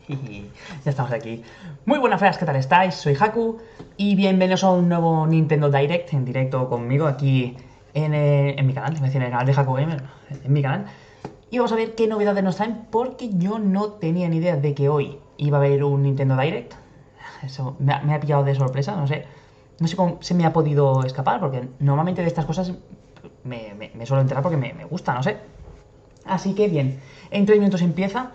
Ya estamos aquí. Muy buenas feas, ¿qué tal estáis? Soy Hakku y bienvenidos a un nuevo Nintendo Direct en directo conmigo aquí en mi canal, es decir, en el canal de HAKKUGAMER, en mi canal. Y vamos a ver qué novedades nos traen porque yo no tenía ni idea de que hoy iba a haber un Nintendo Direct. Eso me ha pillado de sorpresa, no sé cómo se me ha podido escapar porque normalmente de estas cosas me suelo enterar porque me gusta, no sé. Así que bien, en 3 minutos empieza.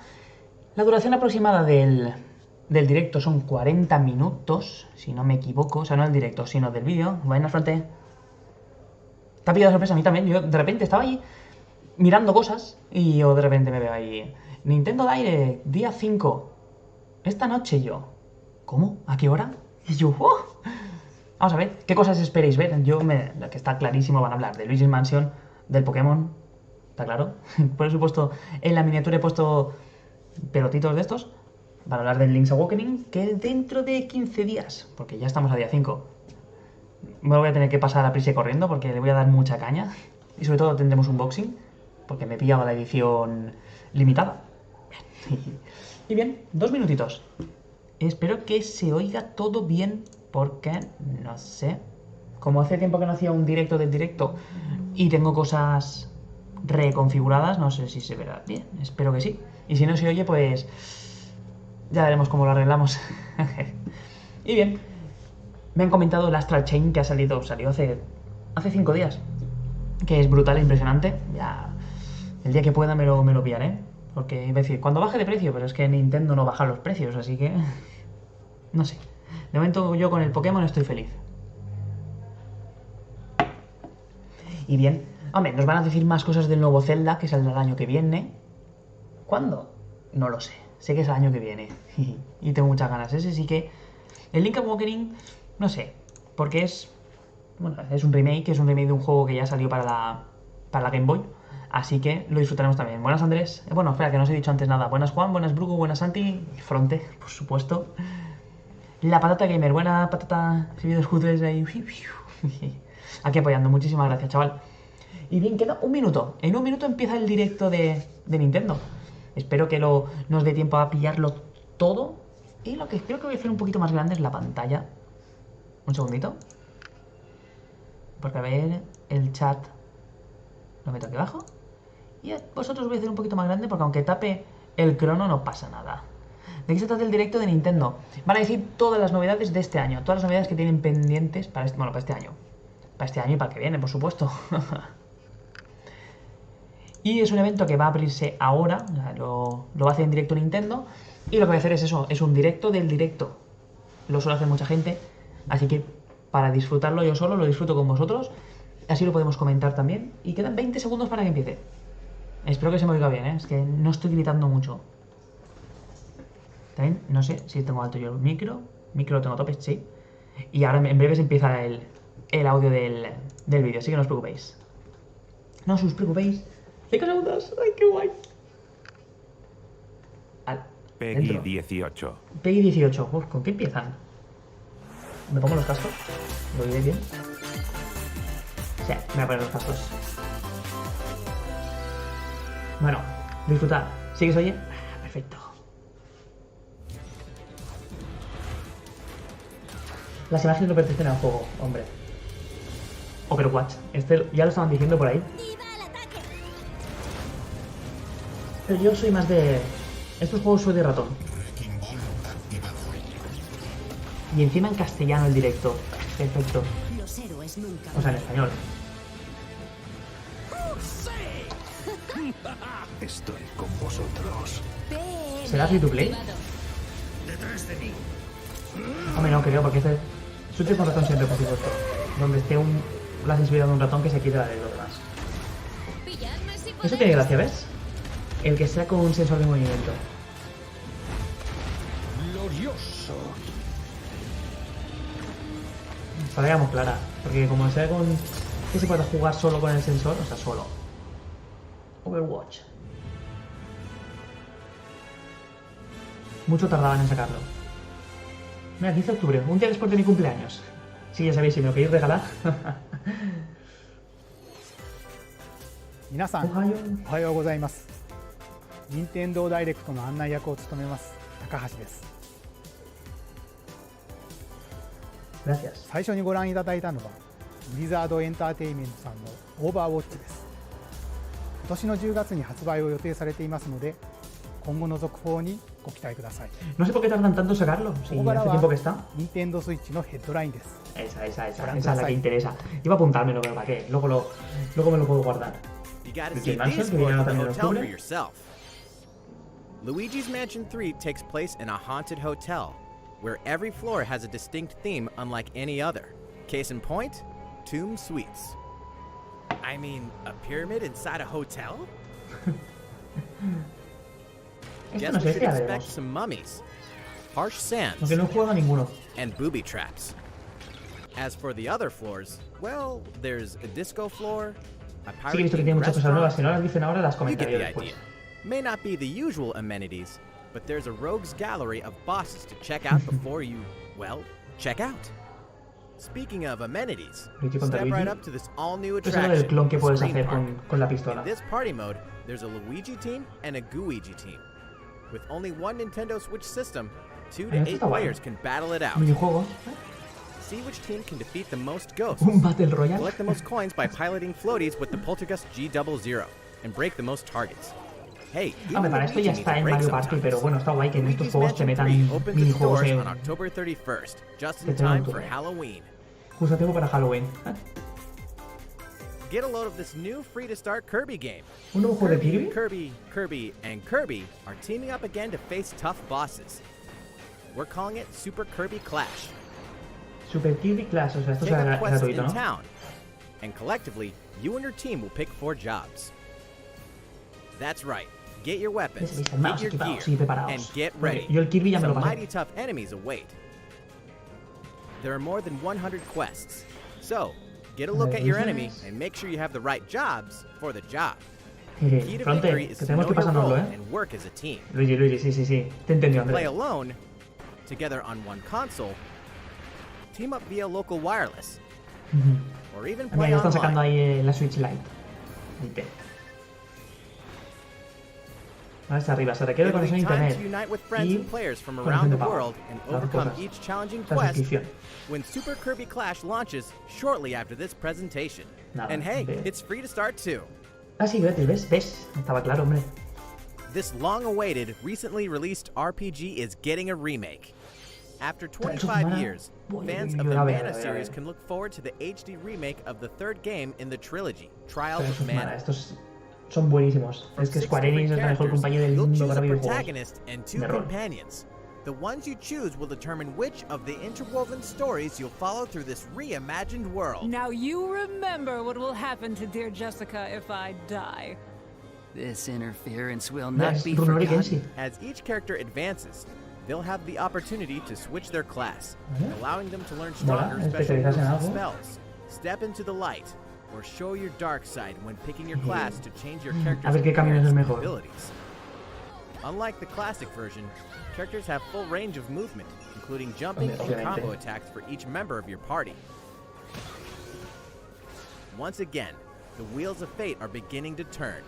La duración aproximada del directo son 40 minutos, si no me equivoco. O sea, no del directo, sino del vídeo. Vayan al frente. Te ha pillado de sorpresa a mí también. Yo de repente estaba ahí mirando cosas y yo de repente me veo ahí. Nintendo Direct, día 5. Esta noche yo. ¿Cómo? ¿A qué hora? Y yo, ¡oh! Vamos a ver, ¿qué cosas esperéis ver? Que está clarísimo, van a hablar de Luigi's Mansion, del Pokémon. ¿Está claro? Por supuesto, en la miniatura he puesto pelotitos de estos para hablar del Link's Awakening, que dentro de 15 días, porque ya estamos a día 5, me lo voy a tener que pasar a prisa y corriendo porque le voy a dar mucha caña. Y sobre todo tendremos un unboxing, porque me he pillado la edición limitada. Y bien, 2 minutitos. Espero que se oiga todo bien, porque no sé. Como hace tiempo que no hacía un directo del directo y tengo cosas reconfiguradas, no sé si se verá bien, espero que sí. Y si no se oye, pues ya veremos cómo lo arreglamos. Y bien, me han comentado el Astral Chain que salió hace 5 días, que es brutal e impresionante. Ya el día que pueda me lo pillaré, porque iba a decir, cuando baje de precio, pero es que Nintendo no baja los precios, así que no sé. De momento yo con el Pokémon estoy feliz. Y bien, hombre, nos van a decir más cosas del nuevo Zelda, que saldrá el año que viene. ¿Cuándo? No lo sé. Sé que es el año que viene. Y tengo muchas ganas. Ese sí que... El Link's Awakening, no sé. Porque es... Bueno, es un remake de un juego que ya salió para la Game Boy. Así que lo disfrutaremos también. Buenas, Andrés. Bueno, espera, que no os he dicho antes nada. Buenas, Juan. Buenas, Brugo. Buenas, Santi. Fronte, por supuesto. La patata gamer. Buena patata. Vídeos cutres ahí. Aquí apoyando. Muchísimas gracias, chaval. Y bien, queda un minuto. En un minuto empieza el directo de Nintendo. Espero que nos dé tiempo a pillarlo todo. Y lo que creo que voy a hacer un poquito más grande es la pantalla. Un segundito. Porque a ver, el chat lo meto aquí abajo. Y a vosotros voy a hacer un poquito más grande porque aunque tape el crono no pasa nada. ¿De qué se trata el directo de Nintendo? Van a decir todas las novedades de este año. Todas las novedades que tienen pendientes para este año. Para este año y para el que viene, por supuesto. Y es un evento que va a abrirse ahora, lo va a hacer en directo Nintendo. Y lo que voy a hacer es eso, es un directo del directo. Lo suele hacer mucha gente, así que para disfrutarlo yo solo, lo disfruto con vosotros. Así lo podemos comentar también. Y quedan 20 segundos para que empiece. Espero que se me oiga bien, es que no estoy gritando mucho. También, no sé si tengo alto yo el micro. Micro lo tengo a tope, sí. Y ahora en breve se empieza el audio del vídeo, así que no os preocupéis. No os preocupéis. 5 segundos. ¡Ay, qué guay! Peggy 18. Peggy 18. Uf, ¿con qué empiezan? ¿Me pongo los cascos? ¿Lo diré bien? Sí, me voy a poner los cascos. Bueno, disfrutad. ¿Sí que se oye? Perfecto. Las imágenes no pertenecen al juego, hombre. Overwatch. Este ya lo estaban diciendo por ahí. Pero yo soy más de... Estos juegos soy de ratón. Y encima en castellano el directo. Perfecto. O sea, en español. Estoy con vosotros. ¿Será free to play? Hombre, no creo, porque este... Switch con ratón siempre, por supuesto. Donde esté la sensibilidad de un ratón que se quite la de los demás. Eso tiene gracia, ¿ves? El que sea con un sensor de movimiento. Glorioso. Para que hagamos clara. Porque como sea con... que se pueda jugar solo con el sensor, o sea, solo. Overwatch. Mucho tardaban en sacarlo. Mira, 15 de octubre, un día después de mi cumpleaños. Sí, ya sabéis, si me lo queréis regalar. 皆さん、おはようございます。任天堂ダイレクトの案内役を務めます高橋です。 Gracias. 最初にご覧いただいたのはブリザードエンターテインメントさんのオーバーウォッチです。今年の10月に発売を予定されていますので、今後の続報にご期待ください。 No sé por qué tardan tanto en sacarlo. Si ここから hace は tiempo que está. Nintendo Switch のヘッドラインです。 Esa es la que interesa. Iba a apuntármelo, pero ¿para qué? Luego me lo puedo guardar. You gotta Luigi's see Mansion, these que floors llega of the también en hotel for octubre. yourself. Luigi's Mansion 3 takes place in a haunted hotel, where every floor has a distinct theme unlike any other. Case in point, Tomb Suites. I mean, a pyramid inside a hotel? Esto Guess no we sé should si expect haremos. some mummies, harsh sands, Aunque no juego a ninguno. and booby traps. As for the other floors, well, there's a disco floor, a Sí que he visto que pirate tiene muchas cosas nuevas. restaurant. Si no las dicen ahora, las You get comentaría the después. idea. May not be the usual amenities, but there's a rogues gallery of bosses to check out before you, well, check out. Speaking of amenities, Luigi contra step right Luigi. up to this all-new Esto es lo del attraction, clon que puedes Screen hacer Park. con la In pistola. this party mode, there's a Luigi team and a Gooigi team. With only one Nintendo Switch system, 2 to Esto 8 está guay. players can battle it out. Minijuego. See which team can defeat the most ghosts. Un Battle Royale. Collect the most coins by piloting floaties with the Poltergust G00 and break the most targets. Hey, Hombre, even para esto Luigi ya needs está a en break Mario Party, sometimes. pero bueno, está guay que en estos Luigi's juegos te Mansion metan 3 opens its minijuegos doors en on October 31st, just Que in tengan time tu for rey. Halloween. justo a tiempo para Halloween. Get a load of this new free-to-start Kirby game. ¿Un nuevo juego de Kirby? Kirby, and Kirby are teaming up again to face tough bosses. We're calling it Super Kirby Clash. Super Kirby Clash, o sea, esto Take será a quest gratuito, in ¿no? town, and collectively, you and your team will pick 4 jobs. That's right. Get your weapons, Estáis get armados, your equipados gear, y preparados. and get Vale, ready. yo el Kirby ya me lo Some pasé. mighty tough enemies await. There are more than 100 quests, so get a look Vale, at your dices- enemy and make sure you have the right jobs for the job. Key to Fronte, victory que is to tenemos know que your pasárnoslo, role ¿eh? and work as a team. Luigi, sí. Te entendió, Play Andrés. alone, together on one console, team up via local wireless, or even Mira, play ya están sacando online. ahí la Switch Lite. Lite. Ahora está arriba, se requiere It'll be conexión a time internet. to unite with friends Y and players from conexión around de the pago. world and Las dos overcome cosas. each challenging La quest suscripción. when Super Kirby Clash launches shortly after this presentation. Nada, And hey, de- it's free to start too. Ah, sí, gratis, ¿ves? Estaba claro, hombre. This long-awaited, recently released RPG is getting a remake. After Eso 25 Mana- years, Uy, fans uy, of uy, the a ver, Mana a ver, a series ver. can look forward to the HD remake of the third game in the trilogy, Trials Pero of esos Mana, Mana. estos son buenísimos. From Es que 6 Square Enix different es la mejor characters, compañía del you'll mundo choose para a videojuegos. protagonist and 2 De rol. companions. The ones you choose will determine which of the interwoven stories you'll follow through this reimagined world. Now you remember what will happen to dear Jessica if I die. This interference will Mira, not es be Runori forgotten. Kenshi. As each character advances, they'll have the opportunity to switch their class, Vale. allowing them to learn Mola, stronger special especializarse en moves and algo. spells, step into the light, or show your dark side when picking your class to change your A character's ver qué camino es el appearance and mejor. abilities. Unlike the classic version, characters have full range of movement, including jumping and Obviamente. combo attacks for each member of your party. Once again, the wheels of fate are beginning to turn.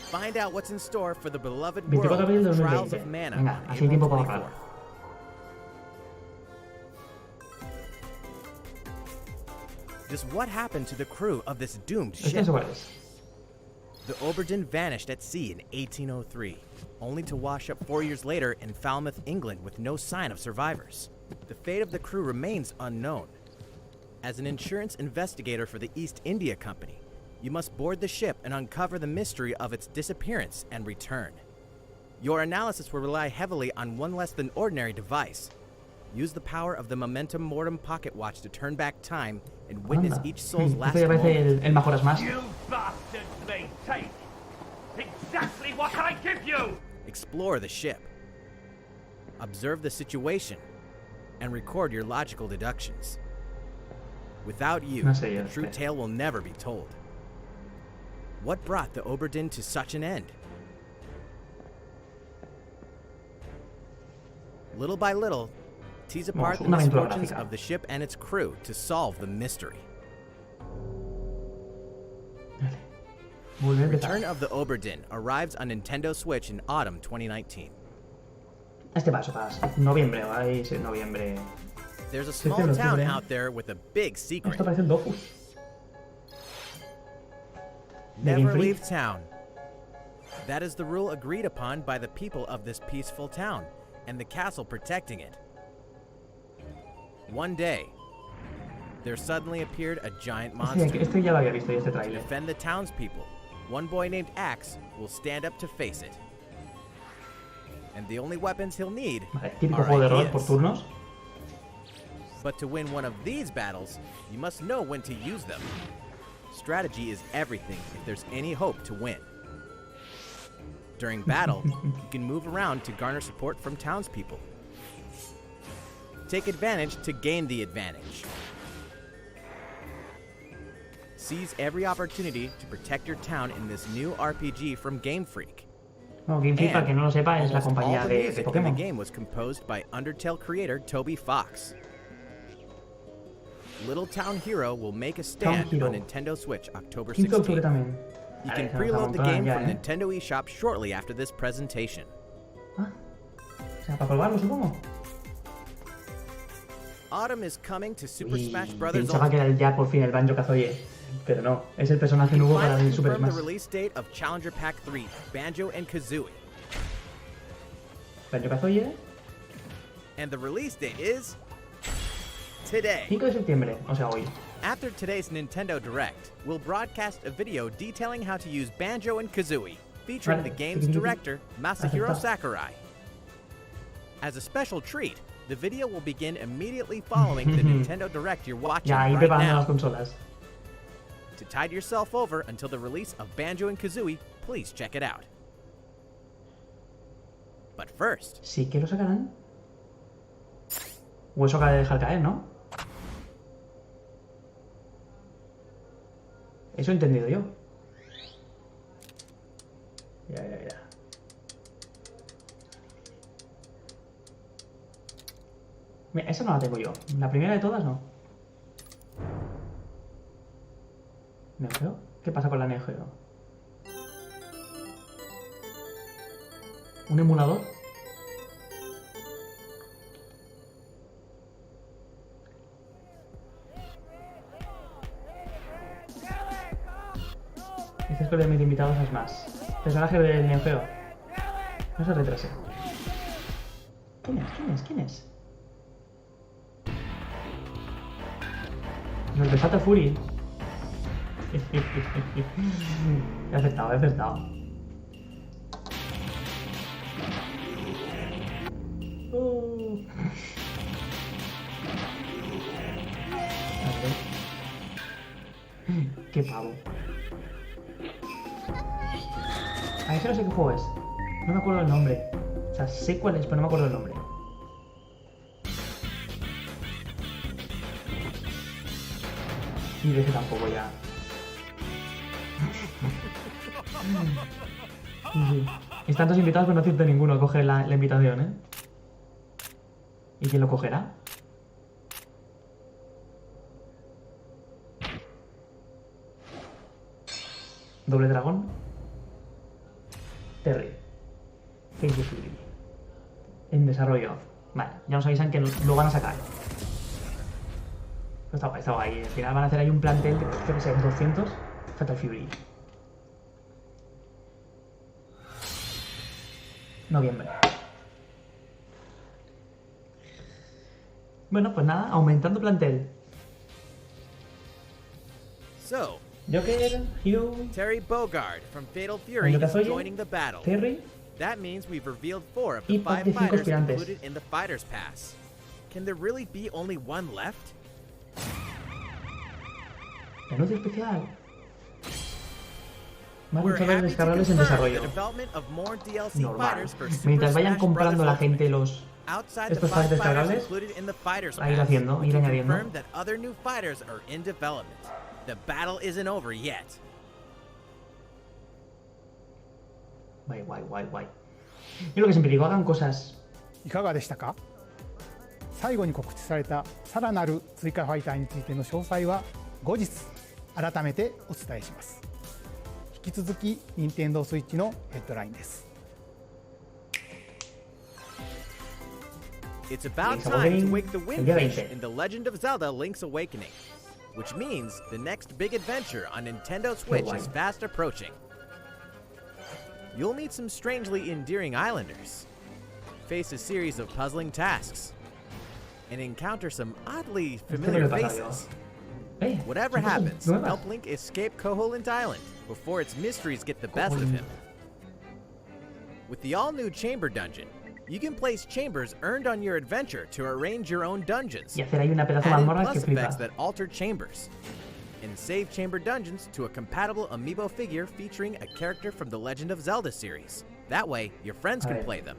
Find out what's in store for the beloved 24 de world abril de of Trials 2020. of Mana Venga, on así hay April tiempo para ahorrar. 24th. Just what happened to the crew of this doomed Este ship? no sé cuál es. The Oberdin vanished at sea in 1803, only to wash up 4 years later in Falmouth, England, with no sign of survivors. The fate of the crew remains unknown. As an insurance investigator for the East India Company, you must board the ship and uncover the mystery of its disappearance and return. Your analysis will rely heavily on one less than ordinary device. Use the power of the Momentum Mortem pocket watch to turn back time and witness Anda. each soul's last Esto ya parece moment. el Majora's Mask. You bastards may take exactly what I give you! Explore the ship. Observe the situation and record your logical deductions. Without you, No sé yo, the true espera. tale will never be told. What brought the Oberdin to such an end? Little by little, tease apart the una aventura misfortunes gráfica. of the ship and its crew to solve the mystery. Volver a Return empezar. of the Oberdin arrives on Nintendo Switch in autumn 2019. Este paso para noviembre, ¿vale? Sí, noviembre. There's a Sí, small lo town octubre. out there with a big secret. Esto parece el Dofus. De Game Never Freak. leave town. That is the rule agreed upon by the people of this peaceful town and the castle protecting it. One day, there suddenly appeared a giant monster. Este ya lo había visto, este To trailer. defend the townspeople, one boy named Axe will stand up to face it. And the only weapons he'll need Vale, típico are juego de rol por ideas. turnos. But to win one of these battles, you must know when to use them. Strategy is everything if there's any hope to win. During battle, you can move around to garner support from townspeople. Take advantage to gain the advantage. Seize every opportunity to protect your town in this new RPG from Game Freak. Bueno, Game Freak, para quien no lo sepa, es la Almost all compañía the de music in the Pokémon. game was composed by Undertale creator Toby Fox. Little Town Hero will make a stand Hero. on Nintendo Switch October 15 de octubre 16th. también. You Vale, can se nos preload the amontonan game ya, from ¿eh? Nintendo eShop shortly after this presentation. Ah, o sea, para probarlo, supongo. Autumn is coming to Super Uy, Smash Bros. pensaba que era ya por fin el Banjo-Kazooie, pero no, es el personaje You nuevo can para finally el Super confirm the Smash. release date of Challenger Pack 3, Banjo and Kazooie. Banjo-Kazooie, And the release date is today. 5 de septiembre, o sea, hoy. After today's Nintendo Direct, we'll broadcast a video detailing how to use Banjo and Kazooie, featuring Vale. the game's director, Masahiro Aceptado. Sakurai. As a special treat, the video will begin immediately following the Nintendo Direct you're watching Ya, ahí right preparando now. las consolas. To tide yourself over until the release of Banjo and Kazooie, please check it out. But first, Sí que lo sacarán. O eso acaba de dejar caer, ¿no? Eso he entendido yo. Ya. Mira, esa no la tengo yo. La primera de todas no. ¿Neo Geo? ¿Qué pasa con la Neo Geo? ¿Un emulador? Dices que de mis invitados es más. Personaje del Neo Geo. No se retrase. ¿Quién es? Los de Fatal Fury. He acertado. A ver. Qué pavo. A ese no sé qué juego es. No me acuerdo el nombre. O sea, sé cuál es, pero no me acuerdo el nombre. Y de ese tampoco ya. Sí. Y tantos invitados, pero no cierto ninguno coge la invitación, ¿eh? ¿Y quién lo cogerá? Doble dragón. Terry. Face the Fury. En desarrollo. Vale, ya nos avisan que lo van a sacar. Estaba ahí. Al final van a hacer ahí un plantel de, creo que sea 200. Fatal Fury. Noviembre. Bueno, pues nada, aumentando plantel. so, Joker, Hugh, Terry Bogard from Fatal Fury is Banjo-Kazooie, joining the battle. Terry. That means we've revealed 4 of Y the pack 5 de 5 fighters aspirantes. included in the Fighter's Pass. Can there really be only one left? Anuncio especial. Más We're luchadores happy to descargables en confirm the desarrollo. development of more DLC Normal. fighters for Super Mientras vayan Smash comprando Bros. la gente Ultimate. los Outside the estos 5 packs fighters descargables, included in the Fighter's a ir Pass, haciendo, we ir can añadiendo. confirm that other new fighters are in development. The battle isn't over yet. Guay. Yo lo que siempre digo, hagan cosas. いかがでしたか？最後に告知されたさらなる追加ファイターについての詳細は後日改めてお伝えします。引き続き任天堂スイッチのヘッドラインです。 It's about time to wake the windfish in The Legend of Zelda Link's Awakening, which means the next big adventure on Nintendo Switch is fast approaching. You'll meet some strangely endearing islanders, face a series of puzzling tasks, and encounter some oddly familiar faces. Whatever happens, help Link escape Koholint Island before its mysteries get the best of him. With the all-new Chamber Dungeon, you can place chambers earned on your adventure to arrange your own dungeons, adding plus effects that alter chambers, and save chamber dungeons to a compatible amiibo figure featuring a character from the Legend of Zelda series. That way, your friends can play them.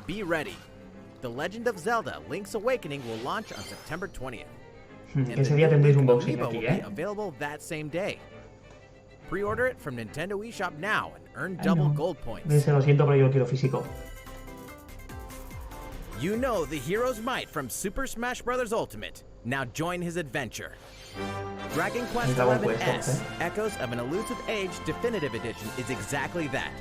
Be ready. The Legend of Zelda Link's Awakening will launch on September 20th. And the Link amiibo will be available that same day. Pre-order it from Nintendo eShop now and earn double gold points. Lo siento, pero yo quiero físico. You know the hero's might from Super Smash Bros. Ultimate. Now join his adventure. Dragon Quest XI's Echoes of an Elusive Age Definitive Edition is exactly that.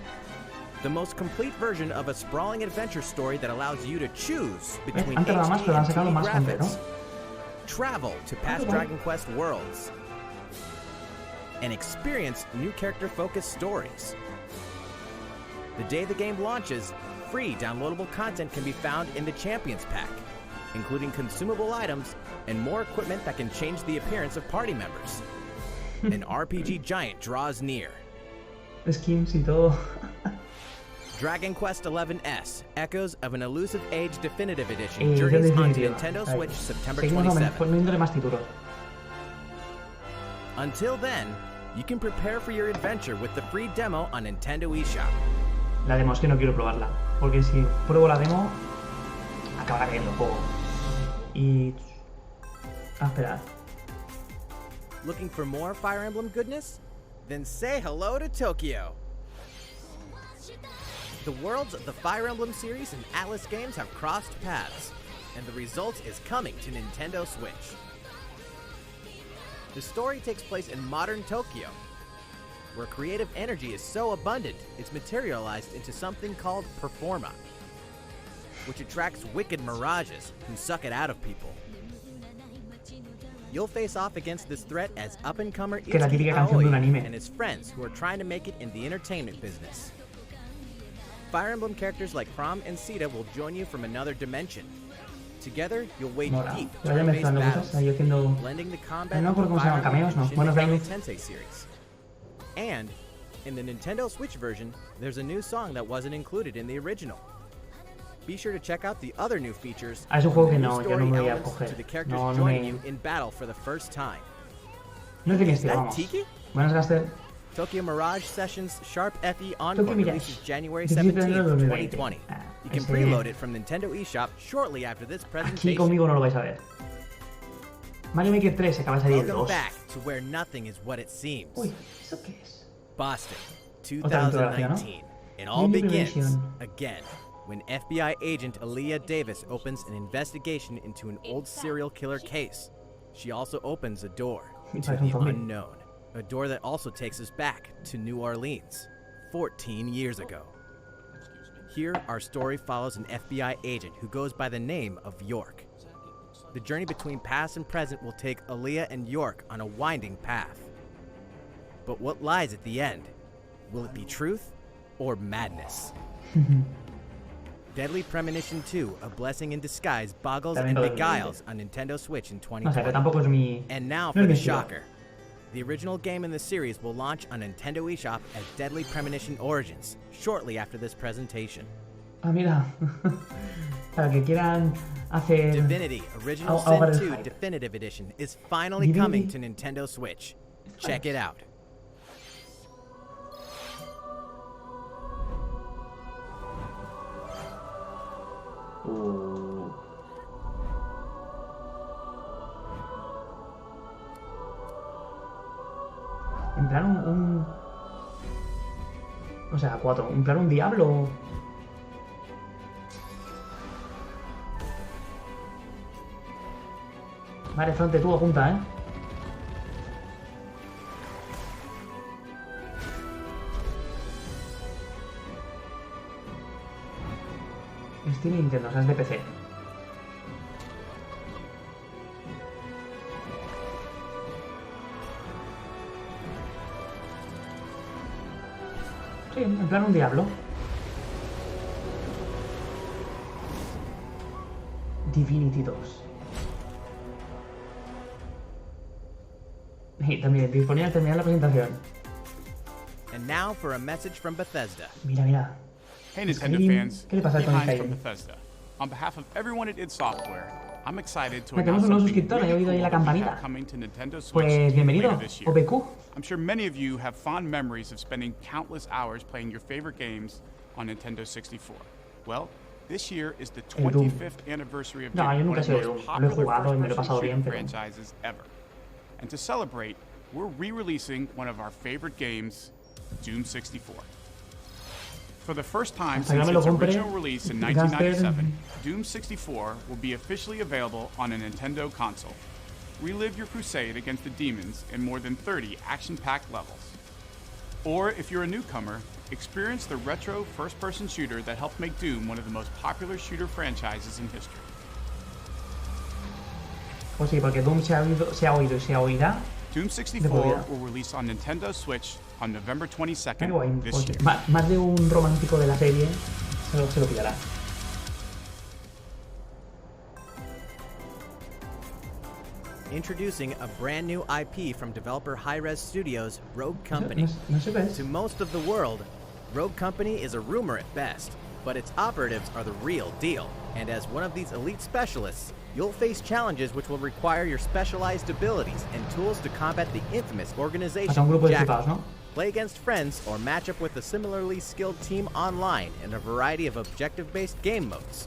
The most complete version of a sprawling adventure story that allows you to choose between HD and 2D graphics, travel to past Dragon Quest worlds, and experience new character-focused stories. The day the game launches, free downloadable content can be found in the Champions Pack, including consumable items and more equipment that can change the appearance of party members. An RPG giant draws near. Skins y todo. Dragon Quest XI's Echoes of an Elusive Age Definitive Edition journeys onto Nintendo Switch September 27th. Until then, you can prepare for your adventure with the free demo on Nintendo eShop. La demo es que no quiero probarla, porque si pruebo la demo, acabará cayendo el juego. Y... esperad. Looking for more Fire Emblem goodness? Then say hello to Tokyo! The worlds of the Fire Emblem series and Atlas games have crossed paths, and the result is coming to Nintendo Switch. The story takes place in modern Tokyo, where creative energy is so abundant it's materialized into something called Performa, which attracts wicked mirages who suck it out of people. You'll face off against this threat as up-and-comer Itsuki Aoi and his friends who are trying to make it in the entertainment business. Fire Emblem characters like Chrom and Sita will join you from another dimension. Together, you'll wage deep turn-based battles, blending the combat of the Fire Emblem and Shin Megami Tensei series. And, in the Nintendo Switch version, there's a new song that wasn't included in the original. Be sure to check out the other new features and the new story elements to the characters joining you in battle for the first time. Is that Tiki? Tokyo Mirage Sessions Sharp FE Encore releases January 17th, 2020. You can preload it from Nintendo eShop shortly after this presentation. Aquí conmigo no lo vais a ver. Mario Maker 3 acaba de salir el 2. Welcome back to where nothing is what it seems. Uy, ¿eso qué es? Boston, 2019. It all begins again when FBI agent Aaliyah Davis opens an investigation into an old serial killer case. She also opens a door to the unknown. A door that also takes us back to New Orleans, 14 years ago. Here, our story follows an FBI agent who goes by the name of York. The journey between past and present will take Aaliyah and York on a winding path. But what lies at the end? Will it be truth or madness? Deadly Premonition 2, A Blessing in Disguise, boggles and beguiles on Nintendo Switch in 2020. And now for the shocker. The original game in the series will launch on Nintendo eShop as Deadly Premonition Origins, shortly after this presentation. Ah, mira. Para que quieran hacer... Divinity Original Sin 2 Definitive Edition is finally coming to Nintendo Switch. Check it out. En plan o sea, 4. En plan un diablo. Vale, Fronte, tú apunta, Steam y Nintendo, o sea, es de PC. Sí, en plan un Diablo. Divinity 2. Y también disponible al terminar la presentación. And now for a message from Bethesda. Mira, mira. Hey Nintendo Skyrim. fans, ¿Qué le pasa con Behind Skyrim? from Bethesda. On behalf of everyone at id Software, I'm excited to Ah, tenemos announce un nuevo something suscriptor, he really oído ahí cool la that we campanita. have coming to Nintendo Switch Pues bienvenido, later this year. OPQ. I'm sure many of you have fond memories of spending countless hours playing your favorite games on Nintendo 64. Well, this year is the El Doom. 25th anniversary of No, Doom, yo one nunca of he the sido most Doom. Lo he popular jugado y me lo he pasado first-person bien, shooting pero... franchises ever. And to celebrate, we're re-releasing one of our favorite games, Doom 64. For the first time Hasta que no since me lo its compre, original release in gaste- 1997, Doom 64 will be officially available on a Nintendo console. Relive your crusade against the demons in more than 30 action-packed levels. Or if you're a newcomer, experience the retro first-person shooter that helped make Doom one of the most popular shooter franchises in history. Pues sí, porque Doom se ha oído y se oirá. Doom 64 will release on Nintendo Switch on November Qué 22nd guay, this porque year. más de un romántico de la serie se lo pillará. Introducing a brand new IP from developer Hi-Rez Studios, Rogue Company. No se ve. To most of the world, Rogue Company is a rumor at best, but its operatives are the real deal. And as one of these elite specialists, you'll face challenges which will require your specialized abilities and tools to combat the infamous Hasta un organization, grupo de Jack. flipados, ¿no? Play against friends or match up with a similarly skilled team online in a variety of objective-based game modes.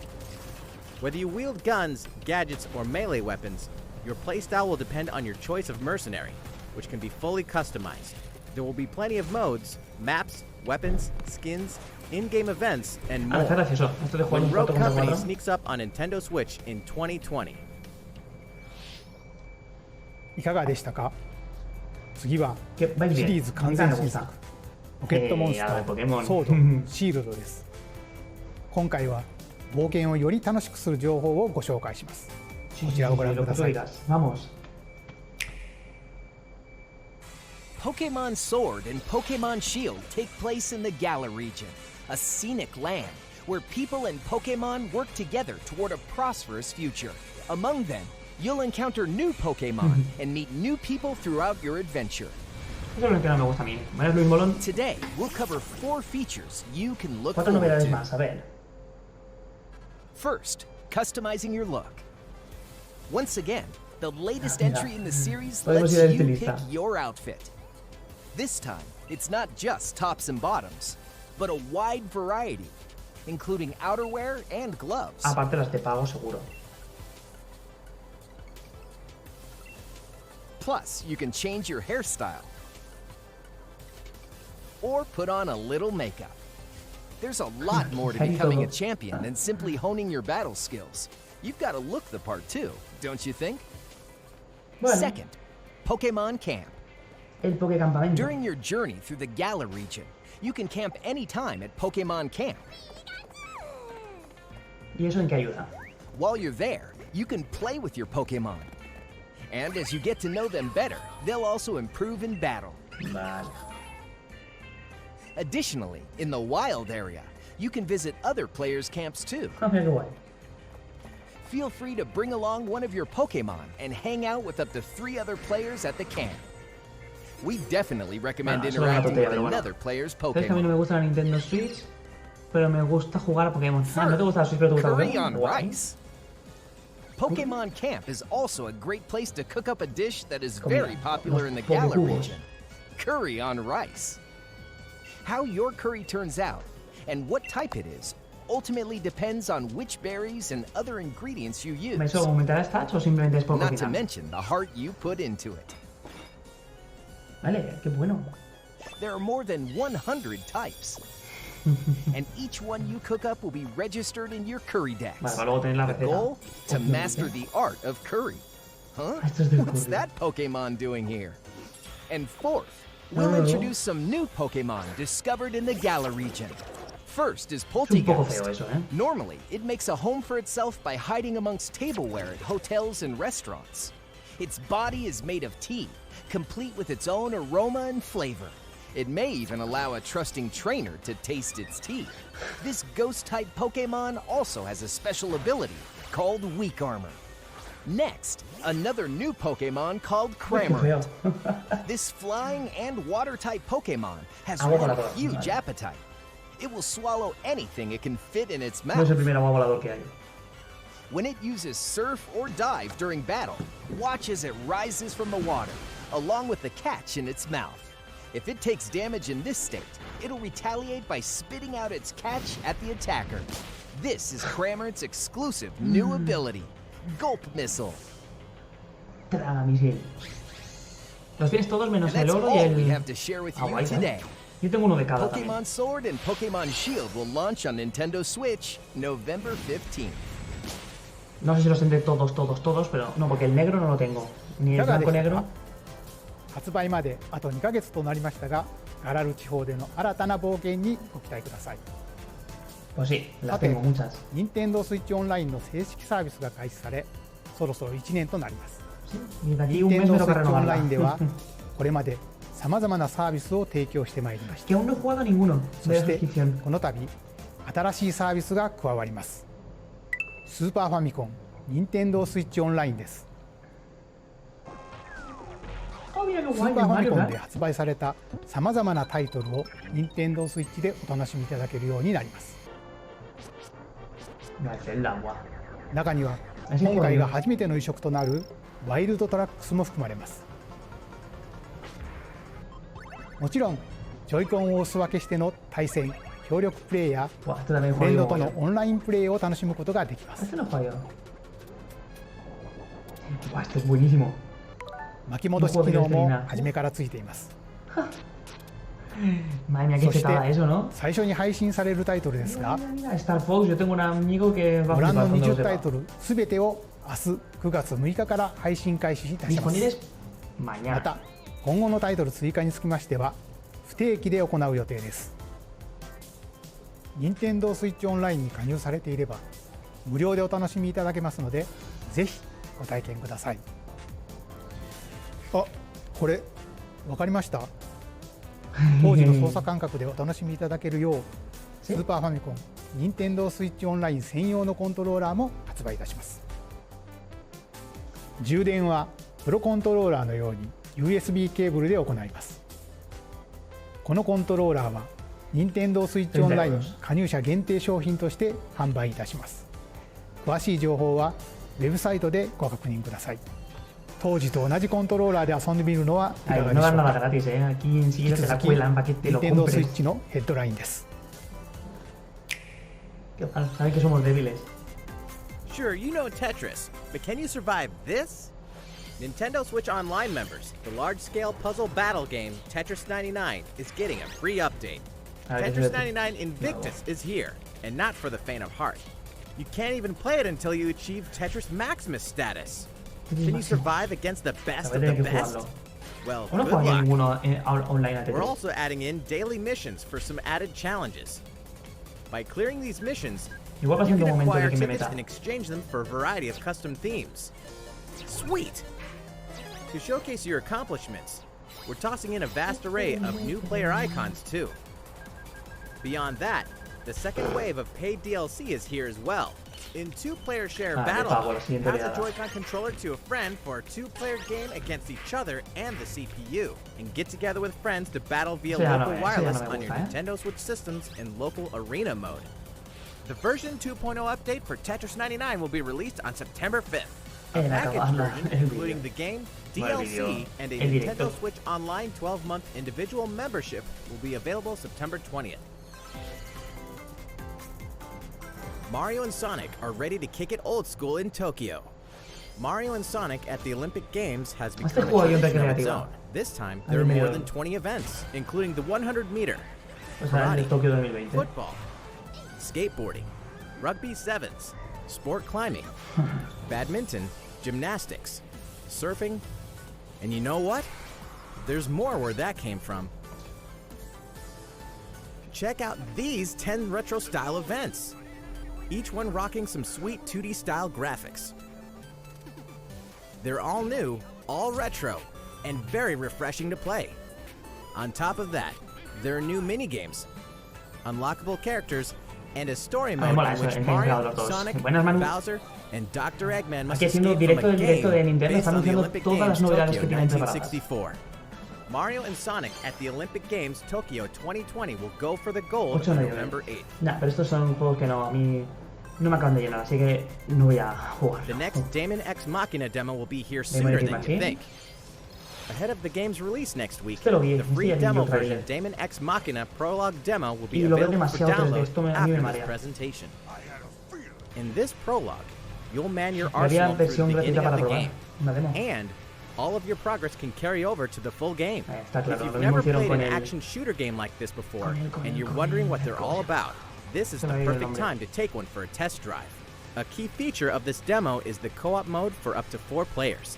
Whether you wield guns, gadgets, or melee weapons, your playstyle will depend on your choice of mercenary, which can be fully customized. There will be plenty of modes, maps, weapons, skins, in-game events, and Ah, está more. gracioso. Esto de jugar When un Rogue 4 contra Company 4. sneaks up on Nintendo Switch in 2020. いかがでしたか。次はQue vais シ bien. リーズ完全新作ポケットモンスタあーポケモンーソードシールドです。今回は冒険をより楽しくする情報をご紹介します。こちらをご覧ください。 Vamos. Pokemon Sword and Pokemon Shield take place in the Galar region, a scenic land where people and Pokemon work together toward a prosperous future. Among them, you'll encounter new Pokemon and meet new people throughout your adventure. Eso es lo que no me gusta a mí. ¿Vale, Luis Molón? Today, we'll cover 4 features you can look 4 forward novedades to. más, a ver. First, customizing your look. Once again, the latest Mira, entry in the series podemos lets ir al you pick estilista. your outfit. This time, it's not just tops and bottoms, but a wide variety, including outerwear and gloves. Aparte las de pago, seguro. Plus, you can change your hairstyle or put on a little makeup. There's a lot more to becoming a champion than simply honing your battle skills. You've got to look the part too, don't you think? Bueno, Second, Pokemon Camp. el Pokécampamento. During your journey through the Galar region, you can camp anytime at Pokemon Camp. ¿Y eso en qué ayuda? While you're there, you can play with your Pokemon. And as you get to know them better, they'll also improve in battle. Vale. Additionally, in the wild area, you can visit other players' camps too. Ah, mira qué guay. Feel free to bring along one of your Pokemon and hang out with up to 3 other players at the camp. We definitely recommend Bueno, eso es una interacting tontería, with pero bueno. another player's Sabes que a mí no Pokemon. me gusta la Nintendo Switch, pero me gusta jugar a Pokémon. Ah, no te gusta la Switch, pero te gusta Curry Pokémon. on Guay. rice. Pokemon Camp is also a great place to cook up a dish that is Comida. very popular in the Los Galar Pokecubos. region. Curry on rice. How your curry turns out and what type it is ultimately depends on which berries and other ingredients you use. ¿Eso aumentará stats o simplemente es por Not to cocinar? mention the heart you put into it. Vale, qué bueno. There are more than 100 types. And each one you cook up will be registered in your curry decks. Vale, para luego tener la The receta. goal? To Opción master receta. the art of curry. Huh? Esto es del What's curry. that Pokemon doing here? And fourth, we'll Oh. introduce some new Pokemon discovered in the Galar region. First is Es un poco Poltergeist. feo eso, ¿eh? Normally, it makes a home for itself by hiding amongst tableware at hotels and restaurants. Its body is made of tea, complete with its own aroma and flavor. It may even allow a trusting trainer to taste its tea. This ghost-type Pokemon also has a special ability called Weak Armor. Next, another new Pokemon called Qué feo. Cramorant. This flying and water-type Pokemon has Agua one voladora, huge vale. appetite. It will swallow anything it can fit in its No es el mouth. primer agua volador que hay. When it uses surf or dive during battle, watch as it rises from the water, along with the catch in its mouth. If it takes damage in this state, it'll retaliate by spitting out its catch at the attacker. This is Cramorant's exclusive new ability, Gulp Missile. Traga misil. Los tienes todos menos And el that's oro y all we el... have to share with you agua, ¿eh? today. Yo tengo uno de cada también. Pokemon Sword and Pokemon Shield will launch on Nintendo Switch November 15th. No sé si los tendré todos, pero no, porque el negro no lo tengo. Ni い el かがで blanco したか negro. 発売まであと2ヶ月となりましたが、ガラル地方での新たな冒険にご期待ください。 Pues sí, las さて tengo muchas. Nintendo Switch Online の正式サービスが開始され、そろそろ1年となります。 Y de aquí un mes me Nintendo toca Switch renovarla. Online ではこれまでさまざまなサービスを提供してまいりました。 Que aún no he jugado a ninguno そ de して suscripción. この度新しいサービスが加わります。スーパーファミコン Nintendo Switch Online です。 Oh, mira qué ス guay, ーパーファミ Mario, コンで ¿verdad? 発売されたさまざまなタイトルを Nintendo Switch でお楽しみいただけるようになります。 No, es el agua. 中にはあそう今回が初めての移植となるワイルドトラックスも含まれます。もちろんジョイコンをお裾分けしての対戦協力プレイや Buah, este también フレンド juego と yo. のオンラインプレイを楽しむことができます。 Este no juego yo. Buah, este es buenísimo. 巻き戻し機能も初めからついています。 Madre mía, qué そして chetada eso, ¿no? 最初に配信されるタイトルですが、 Mira, Star Fox, yo tengo un amigo que va a ご覧の flipar cuando lo 20タイ sepa. トルすべてを明日9月6日から配信開始いたします。 Disponibles ま mañana. た今後のタイトル追加につきましては不定期で行う予定です。Nintendo Switch Online に加入されていれば無料でお楽しみいただけますので、ぜひご体験ください。あ、これ分かりました？当時の操作感覚でお楽しみいただけるようスーパーファミコン Nintendo Switch Online 専用のコントローラーも発売いたします。充電はプロコントローラーのように USB ケーブルで行います。このコントローラーは Nintendo Switch Online 加入者限定商品として販売いたします。詳しい情報はウェブサイトでご確認ください。当時と同じコントローラーで遊んでみるのはいか Ay, が no でしょ dan う nada か。 gratis, ¿eh? Aquí 引 enseguida き te la 続き cuelan para que te lo Nintendo compres. Switch のヘッドラインです。 Qué mal, saben que somos débiles. Sure, you know Tetris, but can you survive this? Nintendo Switch Online members, the large-scale puzzle battle game Tetris 99 is getting a free update. A ver, Tetris espérate. 99 Invictus is here, and not for the faint of heart. You can't even play it until you achieve Tetris Maximus status. Can you survive against the best A of ver, the hay que best? jugarlo. Well, No good juego luck. ninguno online a We're Tetris. also adding in daily missions for some added challenges. By clearing these missions, Igual va you siendo can un momento acquire de que me tickets meta. and exchange them for a variety of custom themes. Sweet! To showcase your accomplishments, we're tossing in a vast array of new player icons too. Beyond that, the second wave of paid DLC is here as well. In two-player share de battle pago, la mode, siguiente pass a oleada. Joy-Con controller to a friend for a two-player game against each other and the CPU, and get together with friends to battle via Eso ya no local me- eso ya wireless no me on your gusta, Nintendo Switch systems in local arena mode. The version 2.0 update for Tetris 99 will be released on September 5th. A En package acabarla, version el including vídeo. the game, Bueno, el DLC, vídeo, and a el Nintendo directo. Switch Online 12-month individual membership will be available September 20th. Mario and Sonic are ready to kick it old school in Tokyo. Mario and Sonic at the Olympic Games has become a juego yo tradition of its recreativa. own. This time, Ay, there are more mira. than 20 events, including the 100-meter, O sea, el de karate, Tokio 2020. football, skateboarding, rugby sevens, sport climbing, badminton, gymnastics, surfing, and you know what? There's more where that came from. check out these 10 retro-style events. Each one rocking some sweet 2D-style graphics. They're all new, all retro, and very refreshing to play. On top of that, there are new mini-games, unlockable characters, and a story mode in which Mario, Sonic, Bowser, and Dr. Eggman must escape from a game based on the Olympic Games Tokyo 1964. Mario and Sonic at the Olympic Games Tokyo 2020 will go for the gold on November 8th. Nah, pero estos son juegos que no, a mí no me acaban de llenar, así que no voy a jugar. The next Daemon X Machina demo will be here sooner than you think. Ahead of the game's release next week, the free demo version Daemon X Machina Prologue Demo will be available for download after this presentation. In this prologue, you'll man your arsenal through the beginning of the game, and all of your progress can carry over to the full game. If you've never played an action shooter game like this before, and you're wondering what they're all about, this is the perfect time to take one for a test drive. A key feature of this demo is the co-op mode for up to 4 players,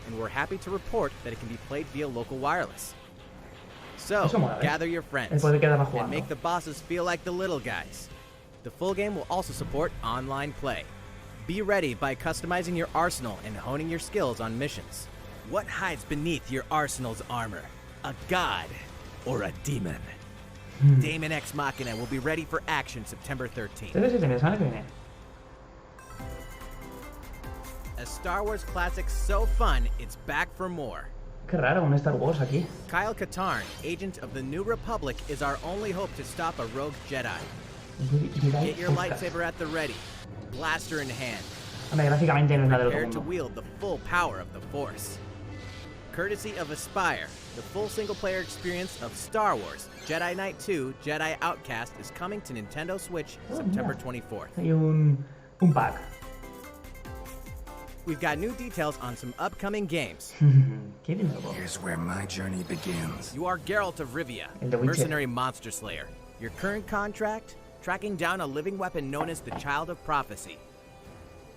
and we're happy to report that it can be played via local wireless. So, gather your friends, and make the bosses feel like the little guys. The full game will also support online play. Be ready by customizing your arsenal and honing your skills on missions. What hides beneath your arsenal's armor? A god or a demon? Daemon X Machina will be ready for action September 13th. A Star Wars classic so fun, it's back for more. Qué raro, un Star Wars aquí. Kyle Katarn, agent of the New Republic, is our only hope to stop a rogue Jedi. Get your lightsaber at the ready, blaster in hand. Prepare to wield the full power of the Force. Courtesy of Aspire, the full single-player experience of Star Wars Jedi Knight 2 Jedi Outcast is coming to Nintendo Switch September 24th. Hay un pack. We've got new details on some upcoming games. Here's where my journey begins. You are Geralt of Rivia, mercenary monster slayer. Your current contract? Tracking down a living weapon known as the Child of Prophecy.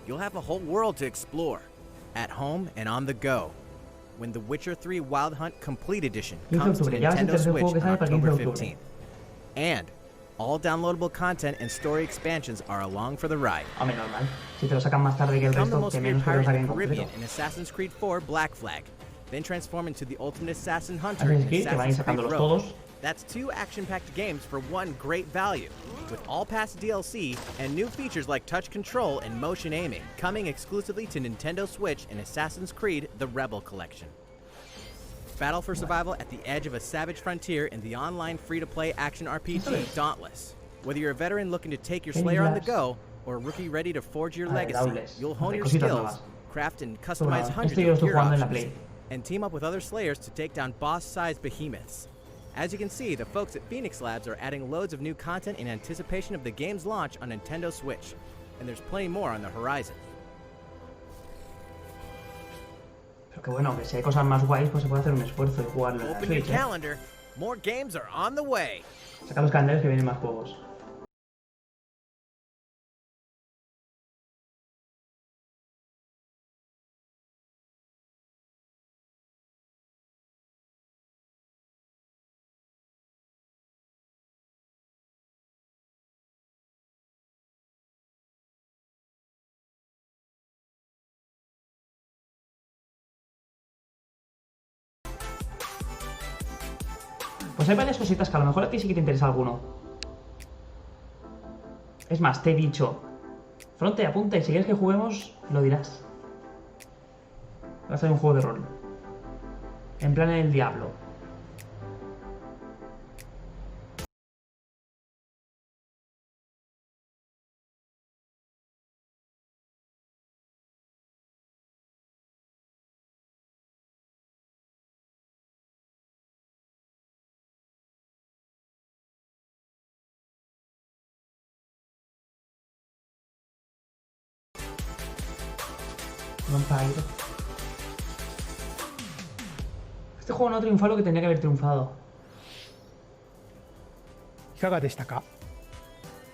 You'll have a whole world to explore, at home and on the go, when The Witcher 3 Wild Hunt Complete Edition comes to Nintendo Switch on October 15th. And all downloadable content and story expansions are along for the ride. Become the most feared pirate in the Caribbean in Assassin's Creed 4 Black Flag, then transform into the ultimate assassin hunter in Assassin's Creed Rogue. That's 2 action-packed games for one great value, with all past DLC and new features like touch control and motion aiming, coming exclusively to Nintendo Switch in Assassin's Creed The Rebel Collection. Battle for survival at the edge of a savage frontier in the online free-to-play action RPG Dauntless. Whether you're a veteran looking to take your slayer on the go, or a rookie ready to forge your legacy, you'll hone your skills, craft and customize hundreds of gear options, and team up with other slayers to take down boss-sized behemoths. As you can see, the folks at Phoenix Labs are adding loads of new content in anticipation of the game's launch on Nintendo Switch, and there's plenty more on the horizon. Pero que bueno, que si hay cosas más guays, pues se puede hacer un esfuerzo y jugarlo en la Open your Switch, calendar. More games are on the way. Saca los calendarios que vienen más juegos. Pues hay varias cositas que a lo mejor a ti sí que te interesa alguno. Es más, te he dicho, Fronte, apunta y si quieres que juguemos, lo dirás. Va a ser un juego de rol. En plan el Diablo. Vampire. Este juego no triunfó lo que tenía que haber triunfado. いかがでしたか。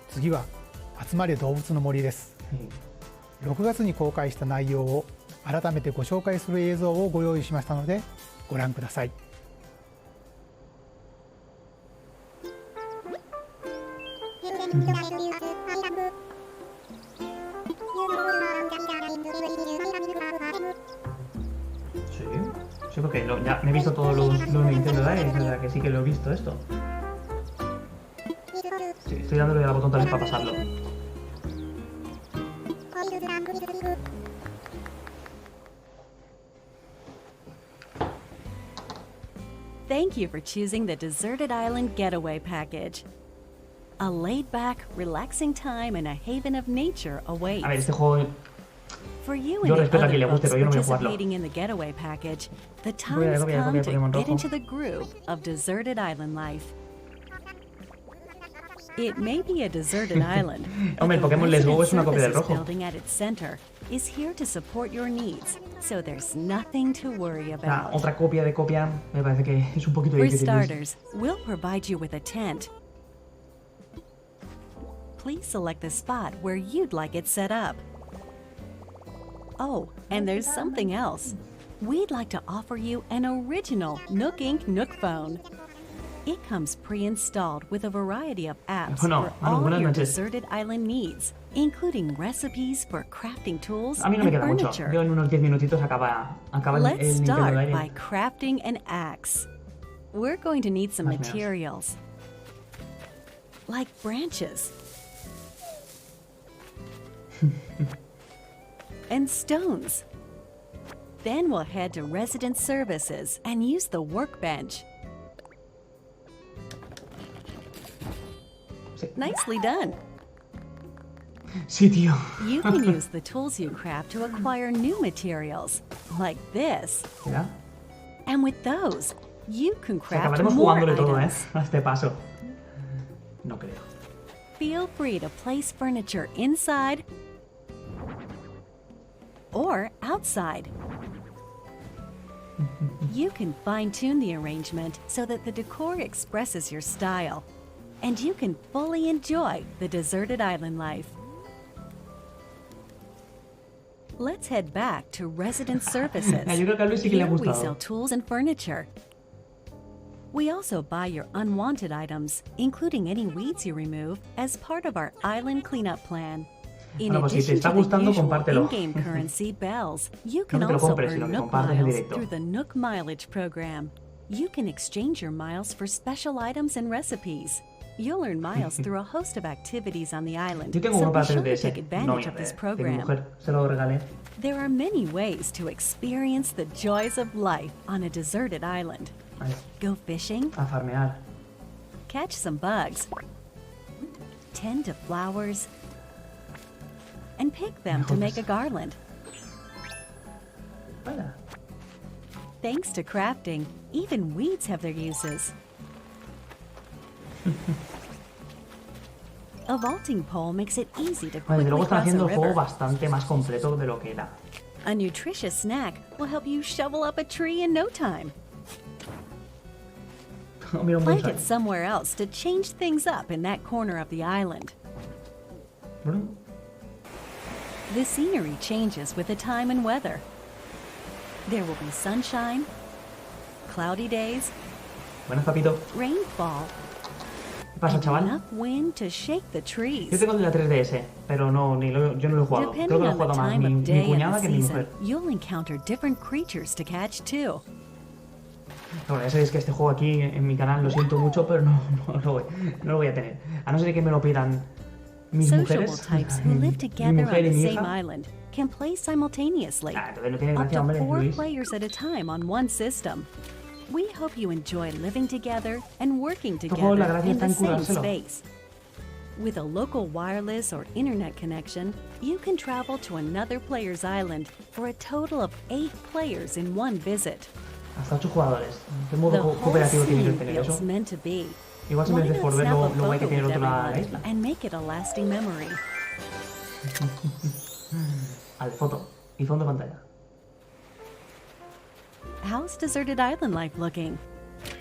次は集まれ動物の森です。6月に公開した内容を改めてご紹介する映像をご用意しましたのでご覧ください。Sí, sí, porque ya me he visto todos los Nintendo Direct, o sea que sí que lo he visto esto. Sí, estoy dándole al botón también para pasarlo. Thank you for choosing the Deserted Island Getaway Package. A laid-back, relaxing time and a haven of nature awaits. A ver, este juego... For you Yo and the respeto a quien le other guste, folks pero yo no voy a jugarlo. participating in the Getaway Package, the time Voy a has come to Pokémon get rojo. into the groove of deserted island life. It may be a deserted island, but Hombre, el the Pokémon Let's Go es una copia del Resident rojo. building at its center is here to support your needs, so there's nothing to worry about. Otra copia de copia me parece que es un poquito For difícil. starters, we'll provide you with a tent. Please select the spot where you'd like it set up. Oh, and there's something else. We'd like to offer you an original Nook Inc. Nook phone. It comes pre-installed with a variety of apps Bueno, for all buenas your noches. deserted island needs, including recipes for crafting tools A mí no me and queda mucho. furniture. Yo en unos 10 minutitos acaba Let's el Nintendo start Direct. by crafting an axe. We're going to need some Más menos. materials, like branches and stones. Then we'll head to resident services and use the workbench. Sí. Nicely done. Sí, tío. You can use the tools you craft to acquire new materials, like this. Mira. And with those, you can O sea, craft acabaremos more jugándole todo, items. A este paso. No creo. Feel free to place furniture inside or outside. You can fine-tune the arrangement so that the decor expresses your style, and you can fully enjoy the deserted island life. Let's head back to resident services. Yo creo que a Luis sí que le ha Here we gustado. sell tools and furniture. We also buy your unwanted items, including any weeds you remove, as part of our island cleanup plan. In Bueno, pues si te addition está to the gustando, usual compártelo. in-game currency bells, you No can que te lo also compres, earn sino que Nook compartes el miles directo. through the Nook Mileage program. You can exchange your miles for special items and recipes. You'll earn miles through a host of activities on the island, Yo tengo so uno be para sure to 3DS. take advantage of this de mi program. mujer. Se lo regalé. There are many ways to experience the joys of life on a deserted island. Vale, Go fishing, a farmear. catch some bugs, tend to flowers, and pick them to make a garland. Vaya. Thanks to crafting, even weeds have their uses. A vaulting pole makes it easy to Vale, quickly desde luego están cross a haciendo el juego river. bastante más completo de lo que era. A nutritious snack will help you shovel up a tree in no time. Mira un Plant bonsai. it somewhere else to change things up in that corner of the island. Bueno, The scenery changes with the time and weather. There will be sunshine, cloudy days, buenas, papito. rainfall, ¿Qué pasa, and chaval? enough wind to shake the Yo trees. tengo el de la 3DS, pero no, yo no lo he jugado. Creo que Depending lo ha on the jugado más time mi of day and cuñada the que mi season, mujer. you'll encounter different creatures to catch too. Bueno, ya sabéis que este juego aquí en mi canal lo siento mucho, pero no lo voy a tener. A no ser que me lo pidan mis Sociable mujeres. types who live mi together on mujer y the mi same hija. island can play simultaneously, Ah, entonces no tiene up gracia, to hombre, 4 Luis. players at a time on one system. We hope you enjoy living together and working juego, la together gracia in está the en same currárselo. space. With a local wireless or internet connection, you can travel to another player's island for a total of 8 players in one visit. Hasta 8 jugadores. ¿Qué The modo whole cooperativo tiene que scene tener eso? feels meant to be. Igual si me Why dices not por ver snap a lo guay que photo tiene el with otro la everyone isla. and make it a lasting memory? Vale, foto y fondo de pantalla. How's Deserted Island life looking?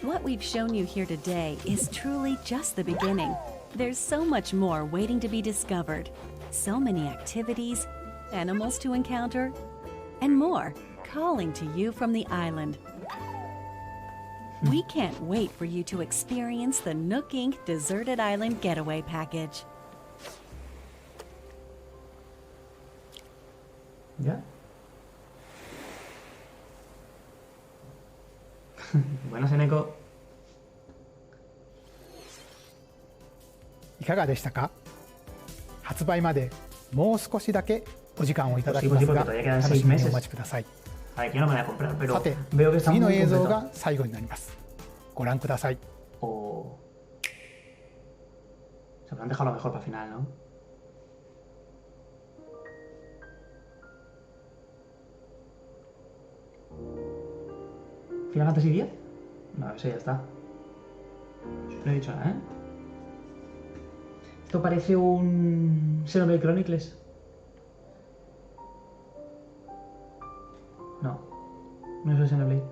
What we've shown you here today is truly just the beginning. There's so much more waiting to be discovered. So many activities, animals to encounter, and more calling to you from the island. We can't wait for you to experience the Nook Inc. Deserted Island Getaway Package. ¿Ya? Buenas, Eneco. いかがでしたか？発売までもう少しだけお時間をいただきますが、楽しみにお待ちください。さて、次の映像が最後になります。ご覧ください。Se habrán dejado lo mejor para el final, ¿no? ¿Final Fantasy X? No, eso ya está. No he dicho nada, ¿eh? Esto parece un Xenoblade Chronicles. No, no es el Xenoblade.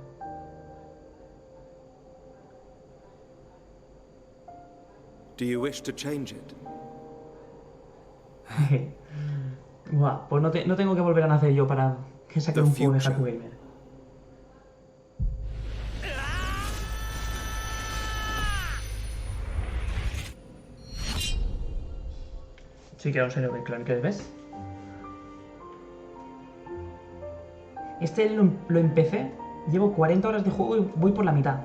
Do you wish to change it? Buah, pues no tengo que volver a nacer yo para que saque un juego de HAKKUGAMER. Sí que era un Xenoblade Chronicles, ¿ves? Este lo empecé, llevo 40 horas de juego y voy por la mitad.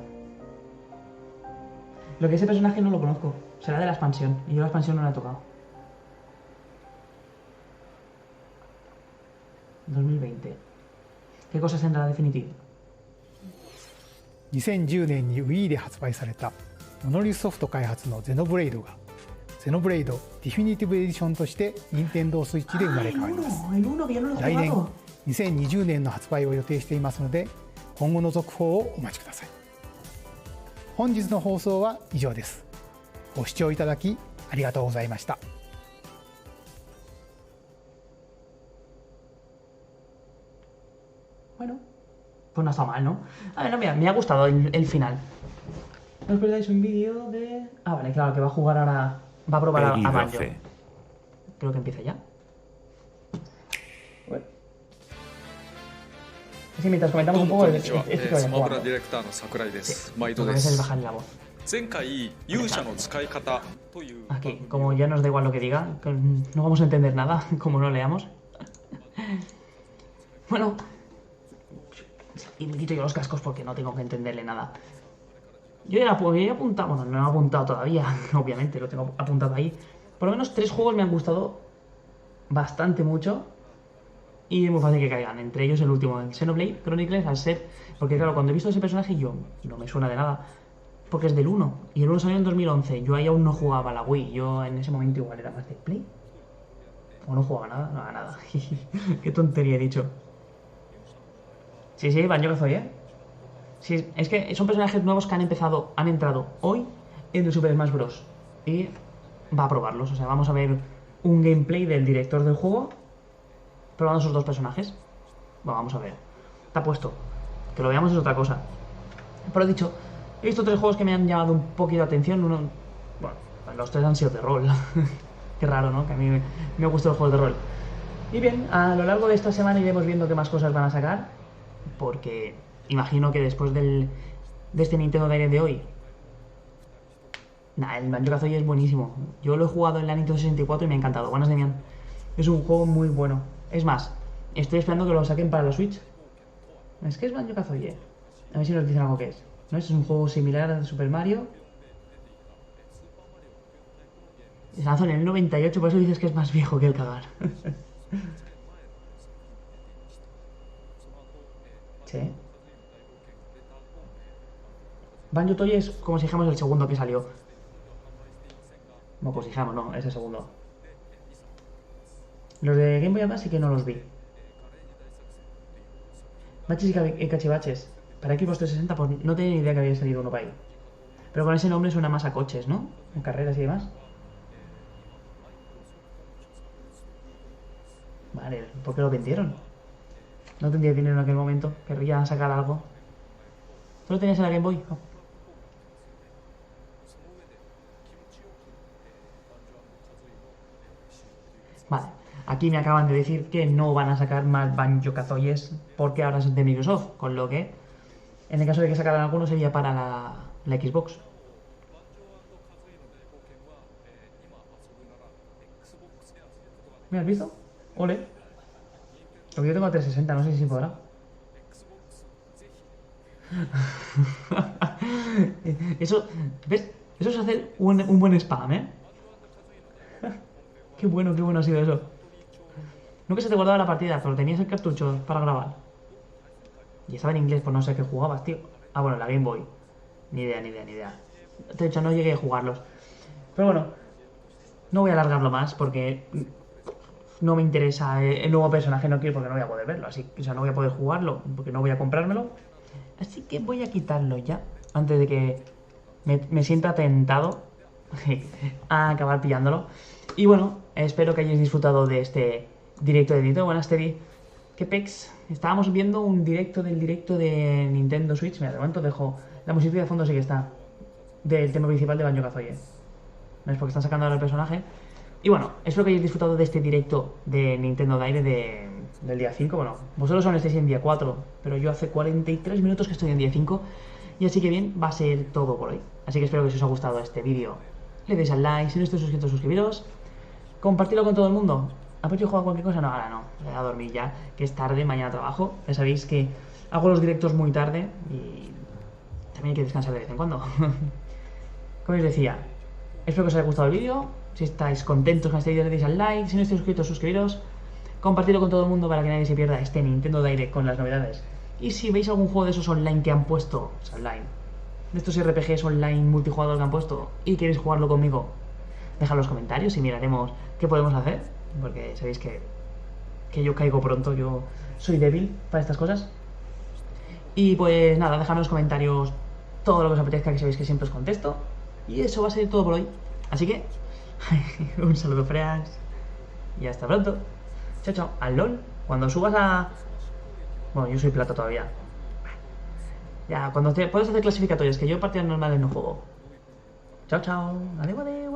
Lo que ese personaje no lo conozco, será de la expansión, y yo la expansión no la he tocado. 2020. ¿Qué cosas tendrá la definitiva? 2010年に Wii で発売されたモノリスソフト開発のゼノブレイドがゼノブレイドディフィニティブエディションとして任天堂スイッチで生まれ変わります。来年2020年の発売を予定していますので、今後の続報をお待ちください。本日の放送は以上です。ご視聴いただきありがとうございました。Bueno, pues no está mal, ¿no? A ver, no, mira, me ha gustado el final. No os perdáis un vídeo de... Ah, vale, claro, que va a jugar ahora... Va a probar a Banjo. Creo que empieza ya. Bueno. Así mientras comentamos un poco... Esto que vaya jugando. Sí, porque a veces bajan la voz. Aquí, como ya nos da igual lo que diga, no vamos a entender nada, como no leamos. Bueno... Y me quito yo los cascos porque no tengo que entenderle nada. Yo ya he apuntado, bueno, no he apuntado todavía, obviamente, lo tengo apuntado ahí. Por lo menos 3 juegos me han gustado bastante mucho. Y es muy fácil que caigan, entre ellos el último, el Xenoblade Chronicles, al ser... Porque claro, cuando he visto ese personaje yo no me suena de nada. Porque es del 1, y el 1 salió en 2011, yo ahí aún no jugaba a la Wii, yo en ese momento igual era más de Play. O no jugaba nada, no, nada. Qué tontería he dicho. Sí, sí, Banjo-Kazooie, ¿eh? Sí, es que son personajes nuevos que han entrado hoy en el Super Smash Bros. Y va a probarlos, o sea, vamos a ver un gameplay del director del juego probando esos 2 personajes. Bueno, vamos a ver. Está puesto. Que lo veamos es otra cosa. Pero he dicho, he visto 3 juegos que me han llamado un poquito de atención. Uno, bueno, los 3 han sido de rol. Qué raro, ¿no? Que a mí me gustan los juegos de rol. Y bien, a lo largo de esta semana iremos viendo qué más cosas van a sacar. Porque imagino que después de este Nintendo Direct de hoy, el Banjo-Kazooie es buenísimo. Yo lo he jugado en la Nintendo 64 y me ha encantado. Buenas, Demian. Es un juego muy bueno. Es más, estoy esperando que lo saquen para la Switch. Es que es Banjo-Kazooie. A ver si nos dicen algo que es. ¿No? Es un juego similar a Super Mario. Se lanzó en el 98, por eso dices que es más viejo que el cagar. Sí. Banjo-Kazooie es como si dijéramos el segundo que salió. No, pues dijéramos, no, es el segundo. Los de Game Boy Advance sí que no los vi. Baches y cachivaches. Para Xbox 360 pues no tenía ni idea que había salido uno para ahí. Pero con ese nombre suena más a coches, ¿no? En carreras y demás. Vale, ¿por qué lo vendieron? No tendría dinero en aquel momento. Querría sacar algo. ¿Tú lo tenías en la Game Boy? Oh. Vale. Aquí me acaban de decir que no van a sacar más Banjo-Kazooies porque ahora son de Microsoft. Con lo que, en el caso de que sacaran alguno, sería para la Xbox. ¿Me has visto? Ole. Porque yo tengo 360, no sé si podrá. Eso, ¿ves? Eso es hacer un buen spam, ¿eh? Qué bueno ha sido eso. Nunca se te guardaba la partida, pero tenías el cartucho para grabar. Y estaba en inglés, pues no sé qué jugabas, tío. Ah, bueno, la Game Boy. Ni idea. De hecho, no llegué a jugarlos. Pero bueno, no voy a alargarlo más porque no me interesa el nuevo personaje, no quiero porque no voy a poder verlo. Así que, o sea, no voy a poder jugarlo porque no voy a comprármelo. Así que voy a quitarlo ya, antes de que me sienta tentado a acabar pillándolo. Y bueno, espero que hayáis disfrutado de este directo de Nintendo. Buenas, Teddy. ¿Qué pex? Estábamos viendo un directo de Nintendo Switch. Mira, de momento dejo la música de fondo, sí que está del tema principal de Banjo-Kazooie. No es porque están sacando ahora el personaje. Y bueno, espero que hayáis disfrutado de este directo de Nintendo Direct del día 5. Bueno, vosotros aún estáis en día 4, pero yo hace 43 minutos que estoy en día 5. Y así que bien, va a ser todo por hoy. Así que espero que si os ha gustado este vídeo, le deis al like. Si no estáis suscritos, suscribiros. Compartirlo con todo el mundo. ¿Habéis jugado cualquier cosa? No, ahora no. Voy a dormir ya, que es tarde, mañana trabajo. Ya sabéis que hago los directos muy tarde y también hay que descansar de vez en cuando. Como os decía, espero que os haya gustado el vídeo. Si estáis contentos con este vídeo, le deis al like. Si no estáis suscritos, suscribiros. Compartirlo con todo el mundo para que nadie se pierda este Nintendo Direct con las novedades. Y si veis algún juego de esos online que han puesto, o sea, online, de estos RPGs online multijugador que han puesto y queréis jugarlo conmigo, dejad los comentarios y miraremos qué podemos hacer. Porque sabéis que yo caigo pronto, yo soy débil para estas cosas. Y pues nada, dejadme en los comentarios todo lo que os apetezca, que sabéis que siempre os contesto. Y eso va a ser todo por hoy. Así que, un saludo, freas. Y hasta pronto. Chao, chao. Al LOL, cuando subas a... Bueno, yo soy plata todavía. Ya, cuando puedes hacer clasificatorias, que yo partidas normales no juego. Chao, chao. Adiós, adiós.